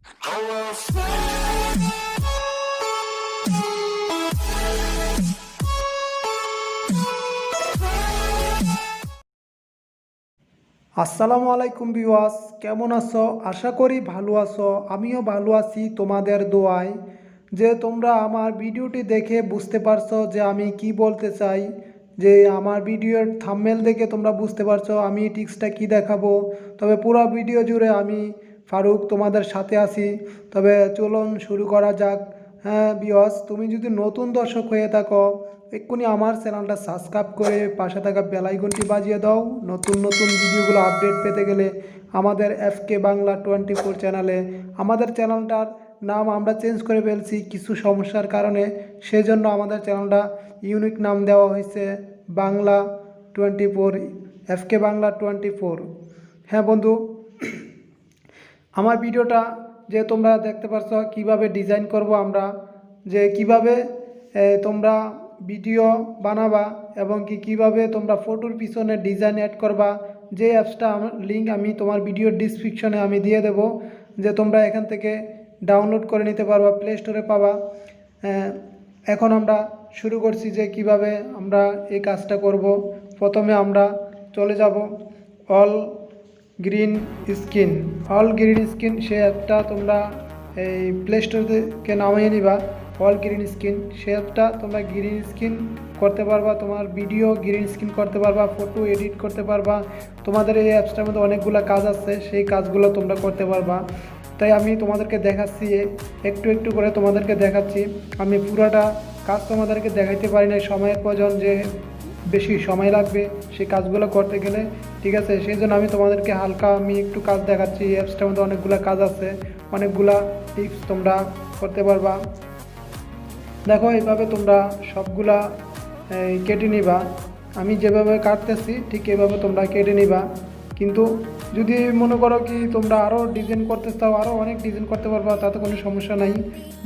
আসসালামু আলাইকুম ভিউয়ার্স, কেমন আছো? আশা করি ভালো আছো। আমিও ভালো আছি তোমাদের দোয়ায়। যে তোমরা আমার ভিডিওটি দেখে বুঝতে পারছো যে আমি কি বলতে চাই, যে আমার ভিডিওর থাম্বনেল দেখে তোমরা বুঝতে পারছো আমি টিক্সটা কি দেখাবো। তবে পুরো ভিডিও জুড়ে আমি ফারুক তোমাদের সাথে আছি। তবে চলুন শুরু করা যাক। হ্যাঁ ভিউয়ার্স, তুমি যদি নতুন দর্শক হয়ে থাকো এক্ষুনি আমার চ্যানেলটা সাবস্ক্রাইব করে পাশে থাকা বেল আইকনটি বাজিয়ে দাও। নতুন নতুন ভিডিওগুলো আপডেট পেতে গেলে আমাদের এফকে বাংলা 24 চ্যানেলে, আমাদের চ্যানেলটার নাম আমরা চেঞ্জ করে ফেলছি কিছু সমস্যার কারণে, সেজন্য আমাদের চ্যানেলটা ইউনিক নাম দেওয়া হয়েছে বাংলা 24, এফকে বাংলা 24। হ্যাঁ বন্ধু, আমার ভিডিওটা যে তোমরা দেখতে পাচ্ছ কিভাবে ডিজাইন করব আমরা, যে কিভাবে তোমরা ভিডিও বানাবা এবং কিভাবে তোমরা ফটোর পিছনে ডিজাইন অ্যাড করবা, যে অ্যাপসটা লিঙ্ক আমি তোমার ভিডিওর ডিসক্রিপশনে আমি দিয়ে দেব, যে তোমরা এখান থেকে ডাউনলোড করে নিতে পারবা, প্লে স্টোরে পাবা। এখন আমরা শুরু করছি যে কিভাবে আমরা এই কাজটা করব। প্রথমে আমরা চলে যাব অল গ্রিন স্ক্রিন, সে অ্যাপটা তোমরা এই প্লে স্টোর থেকে নামিয়ে নিবা। অল গ্রিন স্ক্রিন, সে অ্যাপটা তোমরা গ্রিন স্ক্রিন করতে পারবা, তোমার ভিডিও গ্রিন স্ক্রিন করতে পারবা, ফটো এডিট করতে পারবা। তোমাদের এই অ্যাপসটার মধ্যে অনেকগুলো কাজ আছে, সেই কাজগুলো তোমরা করতে পারবা। তাই আমি তোমাদেরকে দেখাচ্ছি, একটু একটু করে তোমাদেরকে দেখাচ্ছি। আমি পুরোটা কাজ তোমাদেরকে দেখাইতে পারি না, সময়ের প্রয়োজন, যে বেশি সময় লাগবে সেই কাজগুলো করতে গেলে, ঠিক আছে। সেই জন্য আমি তোমাদেরকে হালকা আমি একটু কাজ দেখাচ্ছি। এই অ্যাপসটার মধ্যে অনেকগুলো কাজ আছে, অনেকগুলা টিপস তোমরা করতে পারবা। দেখো এইভাবে তোমরা সবগুলা কেটে নিবা। আমি যেভাবে কাটতেছি ঠিক এভাবে তোমরা কেটে নিবা। কিন্তু যদি মনে করো কি তোমরা আরও ডিজাইন করতে চাও, আরও অনেক ডিজাইন করতে পারবা, তাতে কোনো সমস্যা নাই।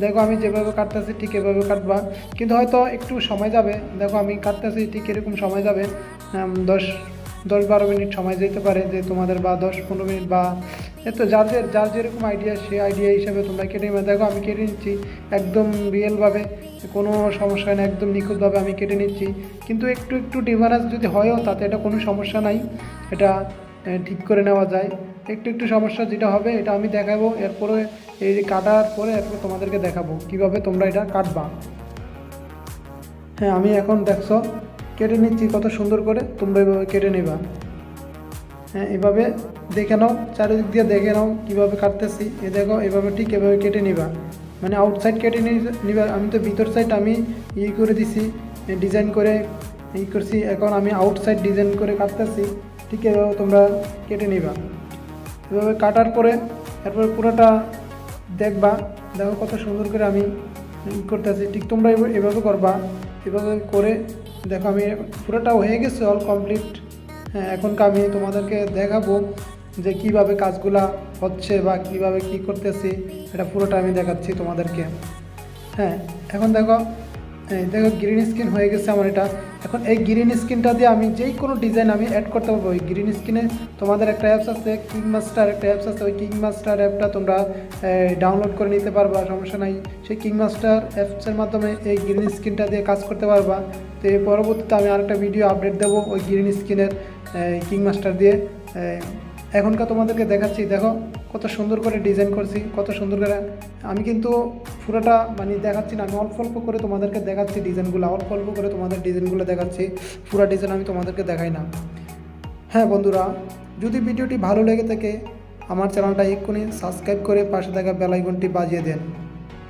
দেখো আমি যেভাবে কাটতেছি ঠিক এভাবে কাটবা, কিন্তু হয়তো একটু সময় যাবে। দেখো আমি কাটতেছি ঠিক এরকম সময় যাবে, 10-12 মিনিট সময় যেতে পারে যে তোমাদের, বা 10-15 মিনিট, বা এতো যার যেরকম আইডিয়া সেই আইডিয়া হিসাবে তোমরা কেটে নেবে। দেখো আমি কেটে নিচ্ছি একদম রিয়েলভাবে, কোনো সমস্যা হয় না, একদম নিখুঁতভাবে আমি কেটে নিচ্ছি। কিন্তু একটু একটু ডিফারেন্স যদি হয়ও তাতে এটা কোনো সমস্যা নাই, এটা ঠিক করে নেওয়া যায়। একটু একটু সমস্যা যেটা হবে এটা আমি দেখাবো, এরপরে এই কাটার পরে এরপর তোমাদেরকে দেখাবো কিভাবে তোমরা এটা কাটবা। হ্যাঁ আমি এখন দেখছো কেটে নিচ্ছি কত সুন্দর করে, তোমরা এভাবে কেটে নেবা। হ্যাঁ এভাবে দেখে নাও, চারিদিক দিয়ে দেখে নাও কীভাবে কাটতেছি। দেখো এভাবে ঠিক এভাবে কেটে নিবা, মানে আউটসাইড কেটে নিবা। আমি তো ভিতর সাইড আমি করে দিছি, ডিজাইন করে করছি। এখন আমি আউটসাইড ডিজাইন করে কাটতেছি, ঠিক এভাবে তোমরা কেটে নিবা। এভাবে কাটার পরে এরপরে পুরোটা দেখবা। দেখো কত সুন্দর করে আমি করতেছি, ঠিক তোমরা এভাবে করবা। এভাবে করে দেখো আমি পুরোটা হয়ে গেছে, অল কমপ্লিট। হ্যাঁ এখনকার আমি তোমাদেরকে দেখাবো যে কিভাবে কাজগুলা হচ্ছে বা কিভাবে কি করতেছি, এটা পুরোটা আমি দেখাচ্ছি তোমাদেরকে। হ্যাঁ এখন দেখো গ্রিন স্ক্রিন হয়ে গেছে আমার এটা। এখন এই গ্রিন স্ক্রিনটা দিয়ে আমি যেই কোনো ডিজাইন আমি অ্যাড করতে পারবো। ওই গ্রিন স্ক্রিনে তোমাদের একটা অ্যাপস আছে, কিংমাস্টার একটা অ্যাপস আছে, ওই কিংমাস্টার অ্যাপটা তোমরা ডাউনলোড করে নিতে পারবা, সমস্যা নাই। সেই কিংমাস্টার অ্যাপসের মাধ্যমে এই গ্রিন স্ক্রিনটা দিয়ে কাজ করতে পারবা। তো এই পরবর্তীতে আমি আরেকটা ভিডিও আপডেট দেবো ওই গ্রিন স্ক্রিনের কিংমাস্টার দিয়ে। এখনকার তোমাদেরকে দেখাচ্ছি, দেখো কত সুন্দর করে ডিজাইন করছি, কত সুন্দর করে। আমি কিন্তু পুরোটা মানে দেখাচ্ছি না, আমি অল্প অল্প করে তোমাদেরকে দেখাচ্ছি ডিজাইনগুলো, অল্প অল্প করে তোমাদের ডিজাইনগুলো দেখাচ্ছি, পুরো ডিজাইন আমি তোমাদেরকে দেখাই না। হ্যাঁ বন্ধুরা, যদি ভিডিওটি ভালো লেগে থাকে আমার চ্যানেলটা এক্ষুনি সাবস্ক্রাইব করে পাশে থাকা বেল আইকনটি বাজিয়ে দেন।